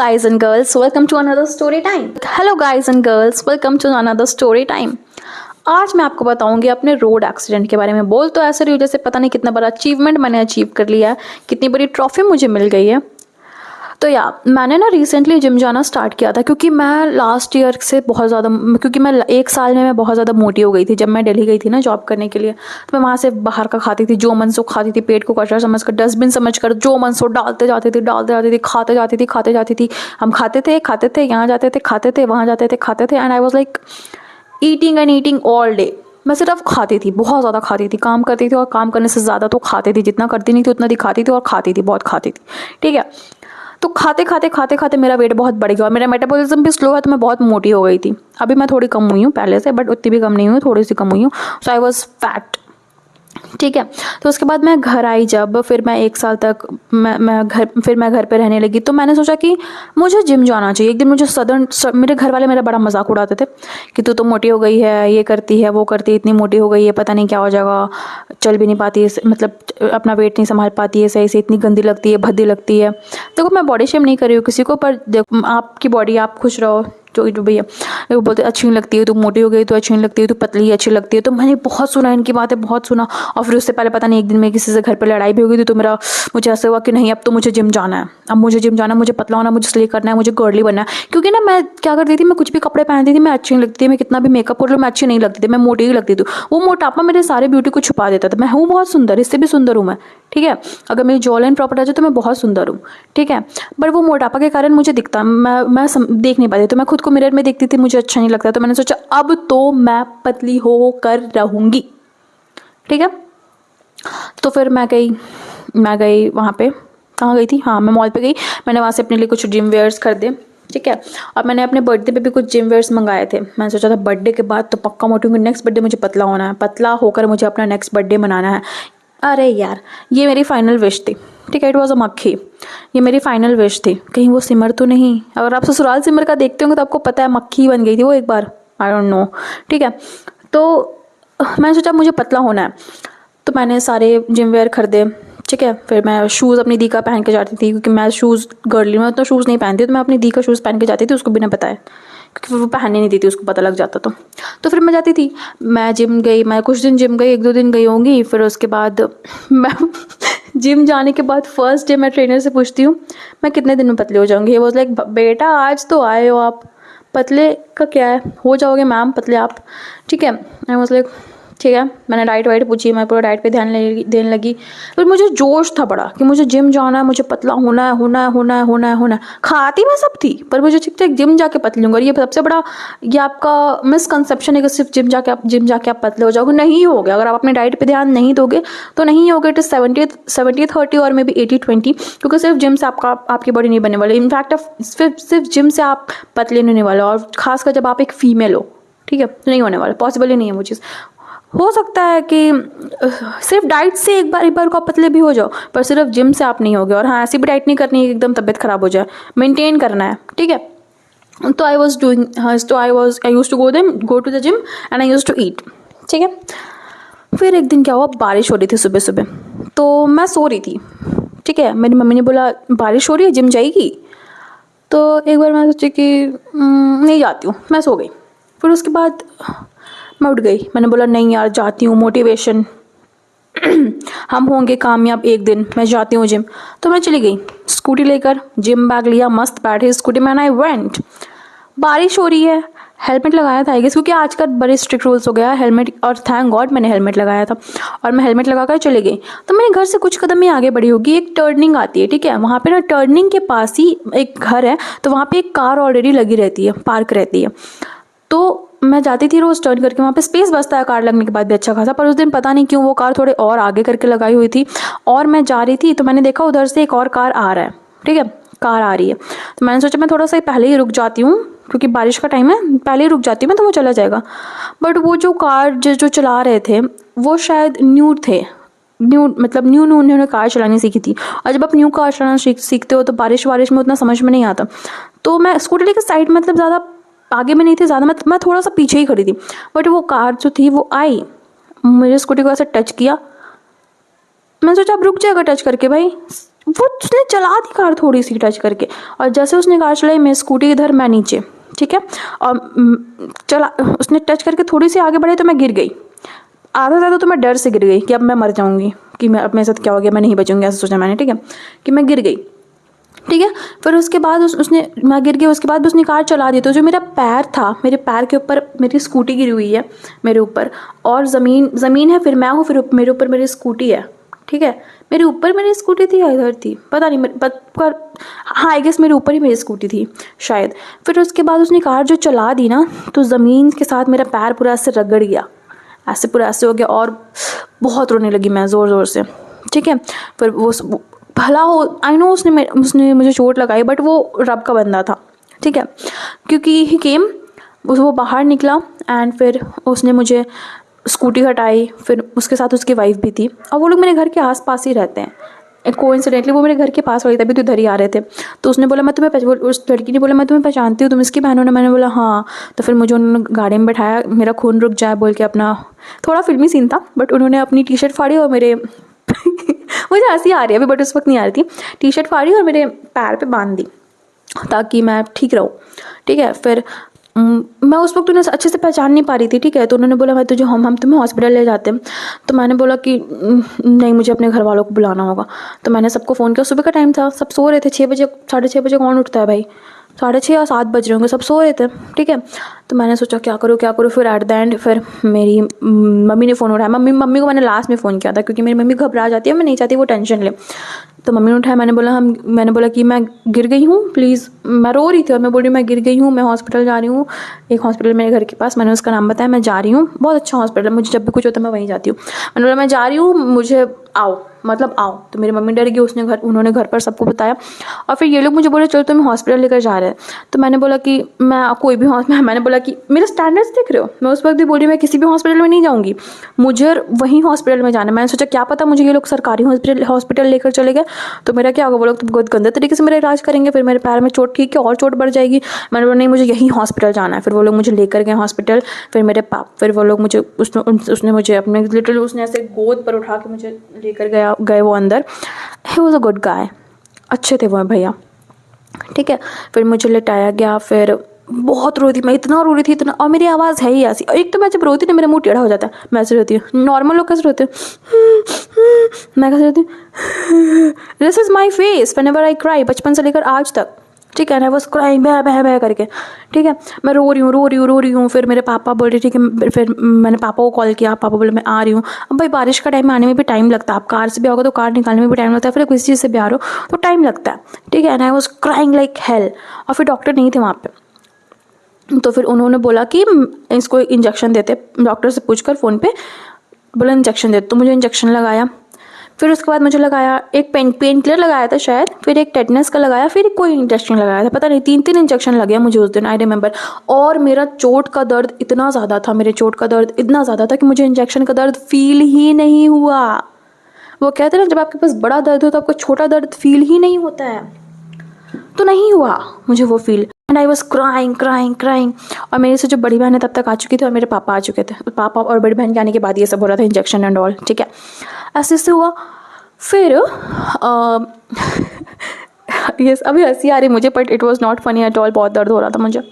guys and girls, welcome to another story time. Hello guys and girls, welcome to another story time. आज मैं आपको बताऊंगी अपने road accident के बारे में। बोल तो ऐसे रही हूँ जैसे पता नहीं कितना बड़ा अचीवमेंट मैंने अचीव कर लिया है, कितनी बड़ी ट्रॉफी मुझे मिल गई है। तो मैंने ना रिसेंटली जिम जाना स्टार्ट किया था क्योंकि मैं लास्ट ईयर से बहुत ज़्यादा, क्योंकि मैं एक साल में मैं बहुत ज़्यादा मोटी हो गई थी। जब मैं दिल्ली गई थी ना जॉब करने के लिए, तो मैं वहाँ से बाहर का खाती थी, जो मन सो खाती थी, पेट को कचरा समझ कर, डस्टबिन समझ कर, जो मन सो डालते जाती थी, खाते जाती थी। हम खाते थे, यहाँ जाते थे, खाते थे, वहाँ जाते थे, खाते थे। And I was like eating all day. मैं सिर्फ खाती थी, बहुत ज़्यादा खाती थी, काम करती थी और काम करने से ज़्यादा तो खाती थी। जितना करती नहीं थी उतना दिखाती थी और खाती थी, बहुत खाती थी। ठीक है, तो खाते मेरा वेट बहुत बढ़ गया और मेरा मेटाबॉलिज्म भी स्लो है, तो मैं बहुत मोटी हो गई थी। अभी मैं थोड़ी कम हुई हूँ पहले से, बट उतनी भी कम नहीं हुई, थोड़ी सी कम हुई हूँ। सो आई वॉज फैट। ठीक है, तो उसके बाद मैं घर आई, जब फिर मैं एक साल तक मैं घर पे रहने लगी। तो मैंने सोचा कि मुझे जिम जाना चाहिए। एक दिन मुझे मेरे घर वाले मेरा बड़ा मजाक उड़ाते थे कि तू तो मोटी हो गई है, ये करती है, वो करती है, इतनी मोटी हो गई है, पता नहीं क्या हो जाएगा, चल भी नहीं पाती है, मतलब अपना वेट नहीं संभाल पाती है सही से, इतनी गंदी लगती है, भद्दी लगती है। देखो, मैं बॉडी शेम नहीं कर रही हूँ किसी को, पर देखो आपकी बॉडी, आप खुश रहो। जो भैया वो बोलते अच्छी नहीं लगती है, तू मोटी हो गई तो अच्छी नहीं लगती है, तू पतली है अच्छी लगती है। तो मैंने बहुत सुना इनकी बातें, बहुत सुना। और फिर उससे पहले पता नहीं एक दिन में किसी से घर पर लड़ाई भी हो गई थी, तो मुझे ऐसा हुआ कि नहीं, अब तो मुझे जिम जाना है, अब मुझे जिम जाना है, मुझे पतला होना, मुझे स्लिम करना है, मुझे गर्ली बनना है। क्योंकि ना मैं क्या करती थी, मैं कुछ भी कपड़े पहनती थी, मैं अच्छी नहीं लगती थी, मैं कितना भी मेकअप कर लो मैं अच्छी नहीं लगती थी, मैं मोटी ही लगती थी। वो मोटापा मेरे सारे ब्यूटी को छुपा देता था। मैं हूँ बहुत सुंदर, इससे भी सुंदर हूँ मैं। ठीक है, अगर मेरी जॉ लाइन प्रॉपर आ जाए तो मैं बहुत सुंदर हूँ। ठीक है, बट वो मोटापा के कारण मुझे दिखता, मैं देख नहीं पाती। तो मैं खुद को मिरर में देखती थी, मुझे अच्छा नहीं लगता। तो मैंने सोचा अब तो मैं पतली हो कर रहूंगी। ठीक है, तो फिर मैं गई वहाँ पे, कहाँ गई थी, हाँ मैं मॉल पे गई। मैंने वहाँ से अपने लिए कुछ जिम वेयर्स खरीदे। ठीक है, और मैंने अपने बर्थडे पे भी कुछ जिम वेयर्स मंगाए थे। मैंने सोचा था बर्थडे के बाद तो पक्का मोटी होंगी, नेक्स्ट बर्थडे मुझे पतला होना है, पतला होकर मुझे अपना नेक्स्ट बर्थडे मनाना है। अरे यार, ये मेरी फाइनल विश थी। ठीक है, इट वॉज अ मक्खी। ये मेरी फाइनल विश थी, कहीं वो सिमर तो नहीं। अगर आप ससुराल सिमर का देखते होंगे तो आपको पता है मक्खी बन गई थी वो एक बार, आई डोंट नो। ठीक है, तो मैंने सोचा मुझे पतला होना है, तो मैंने सारे जिम वेयर खरीदे। ठीक है, फिर मैं शूज़ अपनी दी का पहन के जाती थी, क्योंकि मैं शूज़ गर्ली में उतना शूज़ नहीं पहनती, तो मैं अपनी दी का शूज़ पहन के जाती थी, उसको बिना बताए, क्योंकि फिर वो पहनने नहीं देती, उसको पता लग जाता। तो फिर मैं जाती थी, मैं जिम गई, मैं कुछ दिन जिम गई, 1-2 दिन गई होंगी। फिर उसके बाद मैं जिम जाने के बाद फर्स्ट डे मैं ट्रेनर से पूछती हूँ मैं कितने दिन में पतली हो जाऊँगी। वो लाइक बेटा आज तो आए हो आप, पतले का क्या है, हो जाओगे मैम पतले आप। ठीक है, आई वाज लाइक ठीक है। मैंने डाइट वाइट पूछी, मैं पूरा डाइट पे ध्यान देने लगी। फिर मुझे जोश था बड़ा कि मुझे जिम जाना है, मुझे पतला होना है। खाती मैं सब थी, पर मुझे ठीक ठीक जिम जाके पतली हूँ। और ये सबसे बड़ा, ये आपका मिसकंसेप्शन है कि सिर्फ जिम जाके आप पतले हो जाओगे। नहीं होगे, अगर आप अपने डाइट पे ध्यान नहीं दोगे तो नहीं होगे। इट इज 70-30 और मे बी 80-20, क्योंकि सिर्फ जिम से आपकी बॉडी नहीं बनने वाली। इनफैक्ट सिर्फ जिम से आप पतले नहीं होने वाले, और खासकर जब आप एक फीमेल हो। ठीक है, तो नहीं होने वाला, पॉसिबल ही नहीं है वो चीज़। हो सकता है कि सिर्फ डाइट से एक बार को आप पतले भी हो जाओ, पर सिर्फ जिम से आप नहीं होगे। और हाँ, ऐसी भी डाइट नहीं करनी है एकदम तबीयत खराब हो जाए, मेंटेन करना है। ठीक है, तो I use to go to the gym and I use to eat. ठीक है, फिर एक दिन क्या हुआ, बारिश हो रही थी सुबह सुबह, तो मैं सो रही थी। ठीक है, मेरी मम्मी ने बोला बारिश हो रही है, जिम जाएगी। तो एक बार मैं सोची कि नहीं जाती हूँ, मैं सो गई। फिर उसके बाद मैं उठ गई, मैंने बोला नहीं यार जाती हूँ, मोटिवेशन हम होंगे कामयाब एक दिन, मैं जाती हूँ जिम। तो मैं चली गई स्कूटी लेकर, जिम बैग लिया, मस्त बैठे स्कूटी में, आई वेंट। बारिश हो रही है, हेलमेट लगाया था आई गेस, क्योंकि आजकल बड़े स्ट्रिक्ट रूल्स हो गया हेलमेट, और थैंक गॉड मैंने हेलमेट लगाया था। और मैं हेलमेट लगा कर चली गई। तो मैंने घर से कुछ कदम ही आगे बढ़ी होगी, एक टर्निंग आती है। ठीक है, वहाँ पे ना टर्निंग के पास ही एक घर है, तो वहाँ पे एक कार ऑलरेडी लगी रहती है, पार्क रहती है। तो मैं जाती थी रोज टर्न करके, वहाँ पे स्पेस बचता है कार लगने के बाद भी अच्छा खासा। पर उस दिन पता नहीं क्यों वो कार थोड़े और आगे करके लगाई हुई थी, और मैं जा रही थी तो मैंने देखा उधर से एक और कार आ रहा है। ठीक है, कार आ रही है, तो मैंने सोचा मैं थोड़ा सा पहले ही रुक जाती हूँ, क्योंकि बारिश का टाइम है, पहले ही रुक जाती हूँ मैं, तो वो चला जाएगा। बट वो जो कार जो चला रहे थे वो शायद न्यू थे, न्यू उन्होंने कार चलानी सीखी थी। और जब आप न्यू कार चलाना सीखते हो तो बारिश में उतना समझ में नहीं आता। तो मैं स्कूटी लेकर साइड, मतलब ज़्यादा आगे में नहीं थी, ज़्यादा मैं थोड़ा सा पीछे ही खड़ी थी। बट वो कार जो थी वो आई, मेरे स्कूटी को ऐसे टच किया। मैंने सोचा अब रुक जाएगा टच करके भाई, वो उसने चला दी कार थोड़ी सी टच करके, और जैसे उसने कार चलाई, मैं स्कूटी इधर, मैं नीचे, ठीक है। और चला, उसने टच करके थोड़ी सी आगे बढ़ी तो मैं गिर गई। आधा ज़्यादा तो मैं डर से गिर गई कि अब मैं मर जाऊंगी, कि मैं अब मेरे साथ क्या हो गया, मैं नहीं बचूंगी, ऐसा सोचा मैंने, ठीक है, कि मैं गिर गई, ठीक है। फिर उसके बाद उसने, मैं गिर गई, उसके बाद उसने कार चला दी, तो जो मेरा पैर था, मेरे पैर के ऊपर मेरी स्कूटी गिरी हुई है मेरे ऊपर, और ज़मीन है, फिर मैं हूँ, फिर मेरे ऊपर मेरी स्कूटी है, ठीक है। मेरे ऊपर मेरी स्कूटी थी या इधर थी पता नहीं, पर हाँ आई गेस मेरे ऊपर ही मेरी स्कूटी थी शायद। फिर उसके बाद उसने कार जो चला दी ना, तो ज़मीन के साथ मेरा पैर पूरा ऐसे रगड़ गया, ऐसे पूरा ऐसे हो गया, और बहुत रोने लगी मैं ज़ोर ज़ोर से, ठीक है। फिर वो भला हो, आई नो उसने मुझे चोट लगाई, बट वो रब का बंदा था, ठीक है, क्योंकि ही केम, वो बाहर निकला, एंड फिर उसने मुझे स्कूटी हटाई, फिर उसके साथ उसकी वाइफ भी थी, और वो लोग मेरे घर के आसपास ही रहते हैं। कोइंसिडेंटली वो मेरे घर के पास वाली, तभी तो इधर ही आ रहे थे। तो उसने बोला मैं तुम्हें, उस लड़की ने बोला मैं तुम्हें पहचानती हूँ, तुम इसकी बहन हो ना? मैंने बोला हाँ। तो फिर मुझे उन्होंने गाड़ी में बैठाया, मेरा खून रुक जाए बोल के, अपना थोड़ा फिल्मी सीन था, बट उन्होंने अपनी टी शर्ट फाड़ी और मेरे मुझे हंसी आ रही है अभी, बट उस वक्त नहीं आ रही थी। टी शर्ट फाड़ी और मेरे पैर पे बांध दी ताकि मैं ठीक रहूँ, ठीक है। फिर मैं उस वक्त उन्हें अच्छे से पहचान नहीं पा रही थी, ठीक है। तो उन्होंने बोला मैं तुझे, हम तुम्हें हॉस्पिटल ले जाते हैं। तो मैंने बोला कि नहीं, मुझे अपने घर वालों को बुलाना होगा। तो मैंने सबको फ़ोन किया, सुबह का टाइम था, सब सो रहे थे, 6 बजे, 6:30 बजे कौन उठता है भाई, 6:30 या 7 बज रहे होंगे, सब सो रहे थे, ठीक है। तो मैंने सोचा क्या करूँ क्या करूँ। फिर एट द एंड फिर मेरी मम्मी ने फ़ोन उठाया। मम्मी को मैंने लास्ट में फ़ोन किया था, क्योंकि मेरी मम्मी घबरा जाती है, मैं नहीं चाहती वो टेंशन ले। तो मम्मी ने उठाया, मैंने बोला कि मैं गिर गई हूँ, प्लीज़। मैं रो रही थी और मैं बोल रही हूँ मैं गिर गई हूँ, मैं हॉस्पिटल जा रही हूँ, एक हॉस्पिटल मेरे घर के पास, मैंने उसका नाम बताया, मैं जा रही हूँ, बहुत अच्छा हॉस्पिटल है, मुझे जब भी कुछ होता है मैं वहीं जाती हूँ। मैंने बोला मैं जा रही हूँ, मुझे आओ, मतलब आओ। तो मेरी मम्मी डर गई, उन्होंने घर पर सबको बताया, और फिर ये लोग मुझे बोले चलो तुम्हें हॉस्पिटल लेकर जा रहे हैं। तो मैंने बोला कि मैं कोई भी मैंने बोला कि मेरे स्टैंडर्ड्स देख रहे हो, मैं उस वक्त भी बोल रही हूँ मैं किसी भी हॉस्पिटल में नहीं जाऊँगी, मुझे वहीं हॉस्पिटल में जाना है। मैंने सोचा क्या पता मुझे ये लोग सरकारी हॉस्पिटल लेकर चले गए तो मेरा क्या होगा, वो लोग तो बहुत गंदे तरीके से मेरा इलाज करेंगे, फिर मेरे पैर में चोट, ठीक है, और चोट बढ़ जाएगी। मैंने बोला नहीं, मुझे यही हॉस्पिटल जाना है। फिर वो लोग मुझे लेकर गए हॉस्पिटल। फिर वो लोग मुझे उसने मुझे अपने लिटरली उसने ऐसे गोद पर उठा के मुझे लेकर गए वो अंदर। He was a good guy, अच्छे थे वो भैया, ठीक है। फिर मुझे लेटाया गया, फिर बहुत रो रही, मैं इतना रो रही थी, इतना, और मेरी आवाज़ है ही ऐसी। और एक तो मैं जब रोती ना मेरा मुंह टेढ़ा हो जाता है, मैं ऐसे रोती हूँ। नॉर्मल लोग कैसे रोते हैं, मैं कैसे रोती हूँ, this is my face whenever I cry, बचपन से लेकर आज तक, ठीक है। एंड आई वाज क्राइंग बह बह बह करके, ठीक है। मैं रो रही हूँ। फिर मेरे पापा बोल रहे, ठीक है, फिर मैंने पापा को कॉल किया, पापा बोले मैं आ रही हूँ। अब भाई बारिश का टाइम में आने में भी टाइम लगता है, आप कार से भी आओगे तो कार निकालने में भी टाइम लगता है, फिर किसी चीज़ से भी आ रहे हो तो टाइम लगता है, ठीक है। And I was crying like hell. और फिर डॉक्टर नहीं थे वहाँ पे, तो फिर उन्होंने बोला कि इसको इंजेक्शन देते, डॉक्टर से पूछकर फ़ोन पे बोला इंजेक्शन देते, तो मुझे इंजेक्शन लगाया। फिर उसके बाद मुझे लगाया एक पेन किलर लगाया था शायद, फिर एक टेटनस का लगाया, फिर कोई इंजेक्शन लगाया था, पता नहीं, 3 इंजेक्शन लगे मुझे उस दिन, आई रिमेंबर। और मेरा चोट का दर्द इतना ज़्यादा था, मेरे चोट का दर्द इतना ज़्यादा था कि मुझे इंजेक्शन का दर्द फील ही नहीं हुआ। वो कहते हैं ना जब आपके पास बड़ा दर्द हो तो आपको छोटा दर्द फील ही नहीं होता है, तो नहीं हुआ मुझे वो feel. And I was crying. और मेरे से जो बड़ी बहन है तब तक आ चुकी थी और मेरे पापा आ चुके थे, पापा और बड़ी बहन के आने के बाद ये सब हो रहा था, इंजेक्शन एंड ऑल, ठीक है। ऐसे हुआ। फिर यस, अभी हंसी आ रही मुझे, but it was not funny at all, बहुत दर्द हो रहा था मुझे।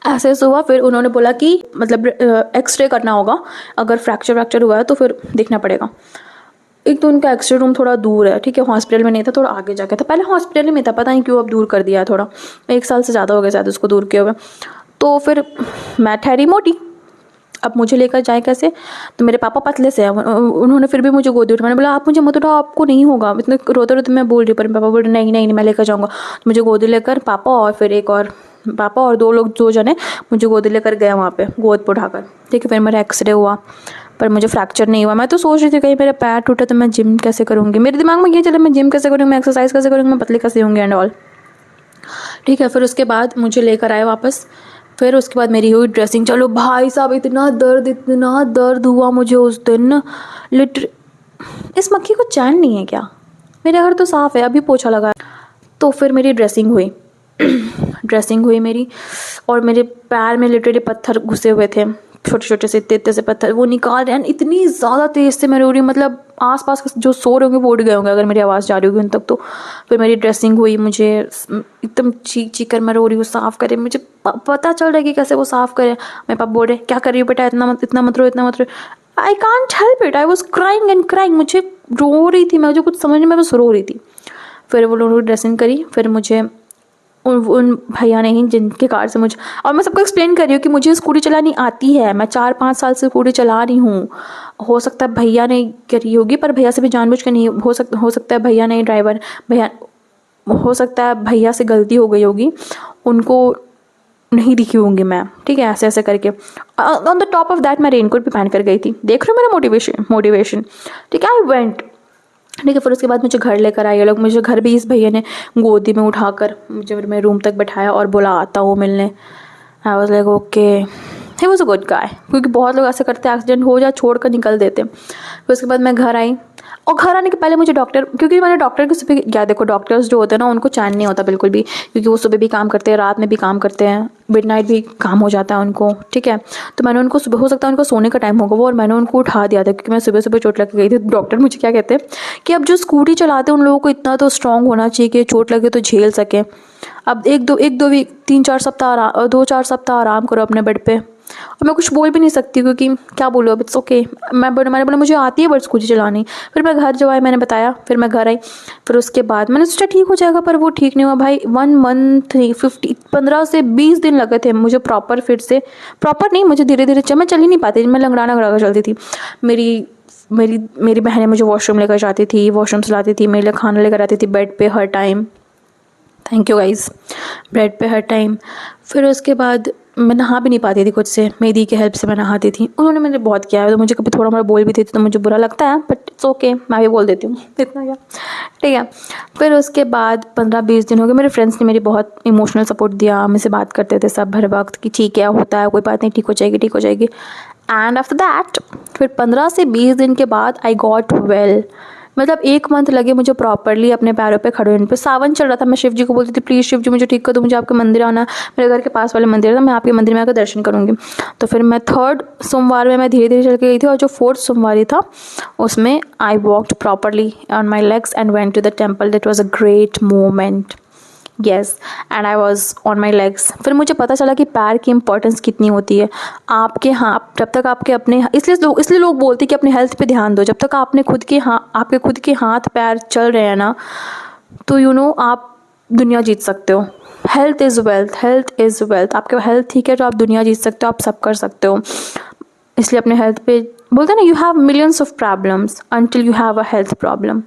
ऐसे हुआ। फिर उन्होंने बोला कि मतलब एक्सरे करना होगा, अगर फ्रैक्चर हुआ है तो फिर देखना पड़ेगा। एक तो उनका एक्सरे रूम थोड़ा दूर है, ठीक है, हॉस्पिटल में नहीं था, थोड़ा आगे जाके था, पहले हॉस्पिटल में था, पता नहीं क्यों अब दूर कर दिया है, थोड़ा 1 साल से ज़्यादा हो गया शायद उसको दूर किए हुए। तो फिर मैं ठहरी मोटी, अब मुझे लेकर जाए कैसे, तो मेरे पापा पतले से हैं, उन्होंने फिर भी मुझे गोदी उठाया। मैंने बोला आप मुझे मत उठाओ, आपको नहीं होगा, इतने रोते रोते मैं बोल रही हूँ, पर पापा बोल रहे नहीं मैं लेकर जाऊँगा। तो मुझे गोदी लेकर पापा और फिर एक और पापा और 2 जने मुझे गोदी लेकर गए वहाँ पे, गोद पर उठाकर, ठीक है। फिर मेरा एक्सरे हुआ, पर मुझे फ्रैक्चर नहीं हुआ। मैं तो सोच रही थी कहीं मेरा पैर टूटा तो मैं जिम कैसे करूँगी, मेरे दिमाग में ये चला मैं जिम कैसे करूँगी, मैं एक्सरसाइज कैसे करूँगी, मैं पतली कैसे होंगी एंड ऑल, ठीक है। फिर उसके बाद मुझे लेकर आए वापस। फिर उसके बाद मेरी हुई ड्रेसिंग। चलो भाई साहब, इतना दर्द हुआ मुझे उस दिन, इस मक्खी को चैन नहीं है क्या, मेरे घर तो साफ़ है, अभी पोछा लगा। तो फिर मेरी ड्रेसिंग हुई मेरी, और मेरे पैर में लिटरली पत्थर घुसे हुए थे। छोटे छोटे से इतने से पत्थर वो निकाल रहे हैं, इतनी ज़्यादा तेज़ से मैं रो रही हूँ, मतलब आसपास के जो सो रहे होंगे वो उठ गए होंगे अगर मेरी आवाज़ जा रही होगी उन तक। तो फिर मेरी ड्रेसिंग हुई, मुझे एकदम चीख चीख कर मैं रो रही हूँ, साफ़ करे, मुझे पता चल रहा है कि कैसे वो साफ़ करे। मेरे पापा बोल रहे क्या कर रही हो बेटा, इतना मत रो, इतना मत रो। I can't help it, I was crying and crying, मुझे रो रही थी, मुझे कुछ समझ नहीं, मैं बस रो रही थी। फिर वो लोगों ने ड्रेसिंग करी, फिर मुझे उन भैया ने ही जिनके कार से मुझे, और मैं सबको एक्सप्लेन कर रही हूँ कि मुझे स्कूटी चलानी आती है, मैं 4-5 साल से स्कूटी चला रही हूँ। हो सकता है भैया ने करी होगी, पर भैया से भी जानबूझ कर नहीं, हो सकता है भैया नहीं, ड्राइवर भैया, हो सकता है भैया से गलती हो गई होगी, उनको नहीं दिखी होंगी मैं, ठीक है, ऐसे ऐसे करके। On the top of that मैं रेनकोट भी पहन कर गई थी, देख रहे हो मेरा मोटिवेशन, ठीक है। आई वेंट, ठीक है। फिर उसके बाद मुझे घर लेकर आए ये लोग, मुझे घर भी इस भैया ने गोदी में उठाकर मुझे मेरे रूम तक बैठाया और बोला आता हूँ मिलने। I was like okay, he was a good guy, क्योंकि बहुत लोग ऐसे करते हैं, एक्सीडेंट हो जाए छोड़ कर निकल देते हैं। फिर उसके बाद मैं घर आई, और घर आने के पहले मुझे डॉक्टर, क्योंकि मैंने डॉक्टर के सुबह क्या, देखो डॉक्टर्स जो होते हैं ना उनको चैन नहीं होता बिल्कुल भी, क्योंकि वो सुबह भी काम करते हैं, रात में भी काम करते हैं, मिडनाइट भी काम हो जाता है उनको, ठीक है। तो मैंने उनको सुबह, हो सकता है उनको सोने का टाइम होगा वो, और मैंने उनको उठा दिया था क्योंकि मैं सुबह सुबह चोट लग गई थी। डॉक्टर मुझे क्या कहते हैं कि अब जो स्कूटी चलाते हैं उन लोगों को इतना तो स्ट्रांग होना चाहिए कि चोट लगे तो झेल सकें। अब एक दो वीक 3-4 सप्ताह 2-4 सप्ताह आराम करो अपने बेड पे। और मैं कुछ बोल भी नहीं सकती क्योंकि क्या बोलूँ, अब इट्स ओके। मैंने बोला मुझे आती है बट स्कूटी चलानी। फिर मैं घर जब आई मैंने बताया, फिर मैं घर आई, फिर उसके बाद मैंने सोचा ठीक हो जाएगा, पर वो ठीक नहीं हुआ भाई। 1 मंथ 15 से 20 दिन लगे थे मुझे प्रॉपर, फिर से प्रॉपर नहीं, मुझे धीरे धीरे मैं चल ही नहीं पाती, मैं लंगड़ा चलती थी। मेरी बहनें मुझे वॉशरूम लेकर जाती थी, वॉशरूम से लाती थी, मेरे लिए खाना लेकर आती थी बेड पे हर time, thank you guys, bed पे हर टाइम। फिर उसके बाद मैं नहा भी नहीं पाती थी खुद से, मेरी की हेल्प से मैं नहाती थी। उन्होंने मुझे बहुत किया है, तो मुझे कभी थोड़ा मोड़ा बोल भी देती तो मुझे बुरा लगता है, बट इट्स ओके, मैं भी बोल देती हूँ, इतना क्या, ठीक है। फिर उसके बाद 15-20 दिन हो गए, मेरे फ्रेंड्स ने मेरी बहुत इमोशनल सपोर्ट दिया, मुझसे बात करते थे सब हर वक्त कि ठीक है होता है, कोई बात नहीं, ठीक हो जाएगी। एंड आफ्टर दैट फिर 15 से 20 दिन के बाद आई गॉट वेल, मतलब 1 मंथ लगे मुझे प्रॉपरली अपने पैरों पे खड़े होने पे। सावन चल रहा था, मैं शिव जी को बोलती थी प्लीज़ शिव जी मुझे ठीक कर दो, मुझे आपके मंदिर आना, मेरे घर के पास वाले मंदिर था, मैं आपके मंदिर में आकर दर्शन करूँगी। तो फिर मैं 3rd सोमवार में मैं धीरे धीरे चल के गई थी, और जो 4th सोमवार था उसमें I walked properly on my legs and went to the temple. That was a great moment, yes, and I was on my legs. फिर मुझे पता चला कि पैर की इंपॉर्टेंस कितनी होती है आपके, हाँ, जब तक आपके अपने, इसलिए लोग बोलते हैं कि अपने हेल्थ पे ध्यान दो। जब तक आपने आपके खुद के हाथ पैर चल रहे हैं ना, तो यू नो आप दुनिया जीत सकते हो। Health is wealth, health is wealth. आपके हेल्थ ठीक है तो आप दुनिया जीत सकते हो, आप सब कर सकते हो। इसलिए अपने हेल्थ पे, बोलते हैं ना, you have millions of problems until you have a health problem,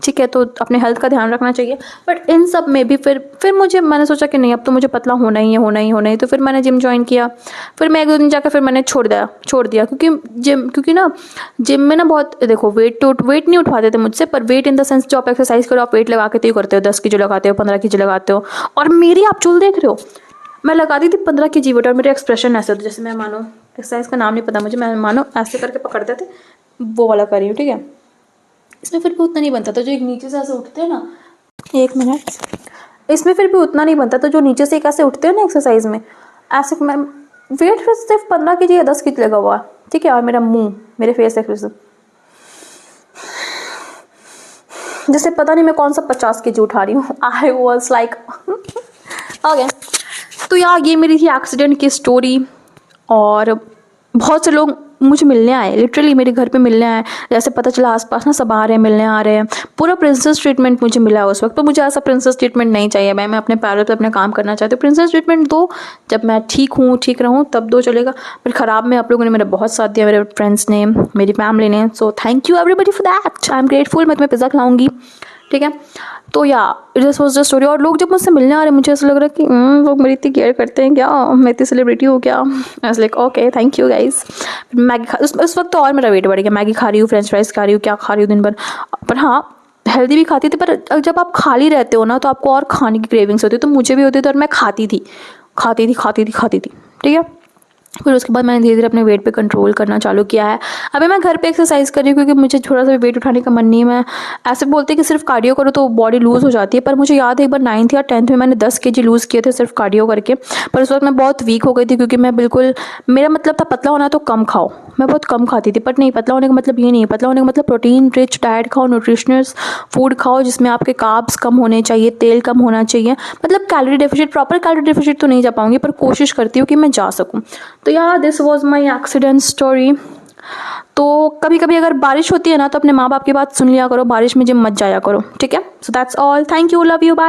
ठीक है। तो अपने हेल्थ का ध्यान रखना चाहिए। बट इन सब में भी फिर मैंने सोचा कि नहीं अब तो मुझे पतला होना ही है। तो फिर मैंने जिम ज्वाइन किया। फिर मैं 1-2 दिन जाकर फिर मैंने छोड़ दिया क्योंकि ना जिम में ना बहुत, देखो वेट नहीं उठवाते थे मुझसे, पर वेट इन द सेंस जो आप एक्सरसाइज करो, आप वेट लगा के तो ही करते हो, 10 kg लगाते हो, 15 kg लगाते हो। और मेरी आप चूल देख रहे हो, मैं लगाती थी 15 kg वेट, और मेरे एक्सप्रेशन ऐसे होते जैसे मैं मानो, एक्सरसाइज का नाम नहीं पता मुझे, मैं मानो ऐसे करके पकड़ते थे, वो वाला कर रही हूँ, ठीक है। इसमें फिर भी उतना नहीं बनता था जो एक नीचे से ऐसे उठते हैं ना, 1 मिनट, इसमें फिर भी उतना नहीं बनता था जो नीचे से एक ऐसे उठते हैं ना एक्सरसाइज में, ऐसे मैं वेट फिर सिर्फ 15 kg या 10 kg लगा हुआ, ठीक है। और मेरा मुंह, मेरे फेस एक्सप्रेशन जैसे पता नहीं मैं कौन सा 50 kg उठा रही हूँ। I was like okay. तो यार ये मेरी थी एक्सीडेंट की स्टोरी। और बहुत से लोग मुझे मिलने आए, लिटरली मेरे घर पे मिलने आए, जैसे पता चला आसपास ना सब आ रहे हैं, मिलने आ रहे हैं। पूरा प्रिंसेस ट्रीटमेंट मुझे मिला उस वक्त। तो मुझे ऐसा प्रिंसेस ट्रीटमेंट नहीं चाहिए भाई, मैं अपने पैरों पे अपने काम करना चाहती हूँ। प्रिंसेस ट्रीटमेंट दो जब मैं ठीक रहूँ तब दो चलेगा, पर ख़राब में आप लोगों ने मेरा बहुत साथ दिया, मेरे फ्रेंड्स ने, मेरी फैमिली ने। So thank you everybody for that, I am grateful. मैं तुम्हें पिज़्ज़ा खिलाऊंगी, ठीक है। तो या दिस वॉज द स्टोरी। और लोग जब मुझसे मिलने आ रहे मुझे ऐसा लग रहा है कि लोग मेरी इतनी केयर करते हैं क्या, मैं इतनी सेलिब्रिटी हूँ क्या। I was like okay thank you guys. Maggi उस वक्त तो और मेरा वेट बढ़ गया, मैगी खा रही हूँ, फ्रेंच फ्राइज खा रही हूँ, क्या खा रही हूँ दिन भर। पर हाँ हेल्दी भी खाती थी, पर जब आप खाली रहते हो ना तो आपको और खाने की क्रेविंग्स होती है, तो मुझे भी होती थी और मैं खाती थी, ठीक है। फिर उसके बाद मैंने धीरे धीरे अपने वेट पे कंट्रोल करना चालू किया है। अभी मैं घर पे एक्सरसाइज कर रही हूँ क्योंकि मुझे थोड़ा सा वेट उठाने का मन नहीं है। मैं ऐसे बोलते हैं कि सिर्फ कार्डियो करो तो बॉडी लूज़ हो जाती है, पर मुझे याद है एक बार 9th या 10th में मैंने 10 kg लूज़ किए थे सिर्फ कार्डियो करके। पर उस वक्त मैं बहुत वीक हो गई थी क्योंकि मैं बिल्कुल, मेरा मतलब था पतला होना है तो कम खाओ। मैं बहुत कम खाती थी, बट नहीं, पतला होने का मतलब ये नहीं है। पतला होने का मतलब प्रोटीन रिच डाइट खाओ, न्यूट्रिशनस फूड खाओ जिसमें आपके कार्ब्स कम होने चाहिए, तेल कम होना चाहिए। मतलब calorie deficit, proper calorie deficit तो नहीं जा पाऊंगी पर कोशिश करती हूँ कि मैं जा सकूँ। तो यार this was my accident story. तो कभी कभी अगर बारिश होती है ना तो अपने माँ बाप की बात सुन लिया करो, बारिश में जिम मत जाया करो, ठीक है। So that's all, thank you, love you, bye.